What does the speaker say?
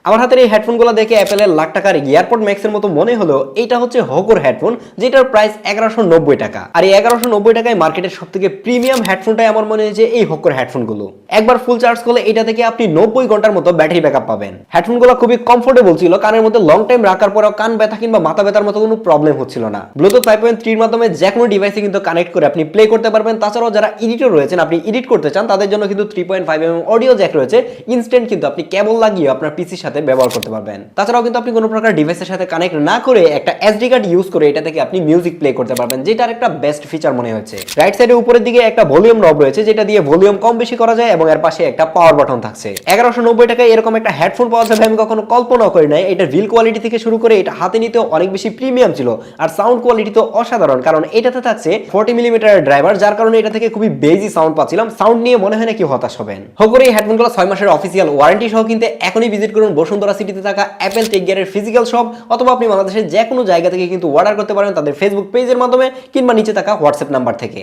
আমার হাতের এই হেডফোনগুলো দেখে অ্যাপেলের লাখ টাকার এয়ারপড ম্যাক্সের মতো মনে হলো এটা হচ্ছে হকর হেডফোন, যেটার প্রাইস 1190 টাকা। আর এই 1190 টাকায় মার্কেটের সব থেকে প্রিমিয়াম হেডফোনটাই আমার মনে হয় যে এই হকর হেডফোনগুলো। একবার ফুল চার্জ করলে এটা থেকে আপনি 90 ঘন্টার মতো ব্যাটারি ব্যাকআপ পাবেন। হেডফোনগুলো খুবই কমফোর্টেবল ছিল, কানের মধ্যে লং টাইম রাখার পরেও কান ব্যথা কিংবা মাথা ব্যথার মতো কোনো প্রবলেম হচ্ছিল না। ব্লুটুথ 5.3 এর মাধ্যমে যে কোনো ডিভাইসে কিন্তু কানেক্ট করে আপনি প্লে করতে পারবেন। তাছাড়াও যারা এডিটর রয়েছেন, আপনি এডিট করতে চান তাদের জন্য কিন্তু 3.5 অডিও জ্যাক রয়েছে। ইনস্ট্যান্ট কিন্তু আপনি কেবল লাগিয়ে আপনার পিসির সাথে ব্যবহার করতে পারবেন। তাছাড়াও কিন্তু আপনি কোনো প্রকার ডিভাইসের সাথে কানেক্ট না করে একটা এসডি কার্ড ইউজ করে এটা থেকে আপনি মিউজিক প্লে করতে পারবেন, যেটার একটা বেস্ট ফিচার মনে হচ্ছে। রাইট সাইডে উপরের দিকে একটা ভলিউম নব রয়েছে, যেটা দিয়ে ভলিউম কম বেশি করা যায় এবং এর পাশে একটা পাওয়ার বাটন থাকছে। 1190 টাকায় এরকম একটা হেডফোন পাওয়া যাবে আমি কখনো কল্পনাও করি নাই। এটা বিল কোয়ালিটি থেকে শুরু করে এটা হাতে নিতেও অনেক বেশি প্রিমিয়াম ছিল, আর সাউন্ড কোয়ালিটি তো অসাধারণ, কারণ এটাতে থাকছে 40 মিলিমিটারের ড্রাইভার, যার কারণে এটা থেকে খুবই বেজি সাউন্ড পাচ্ছিলাম। সাউন্ড নিয়ে মনে হয় না কি হতাশ হবেন। হোক এই হেডফোনগুলো 6 মাসের অফিসিয়াল ওয়ারেন্টি সহ কিনতে এখনই ভিজিট করুন বসুন্ধরা সিটিতে থাকা অ্যাপেল টেক গিয়ারের ফিজিক্যাল শপ, অথবা আপনি বাংলাদেশের যে কোনো জায়গা থেকে কিন্তু অর্ডার করতে পারেন তাদের ফেসবুক পেজের মাধ্যমে কিংবা নিচে থাকা হোয়াটসঅ্যাপ নাম্বার থেকে।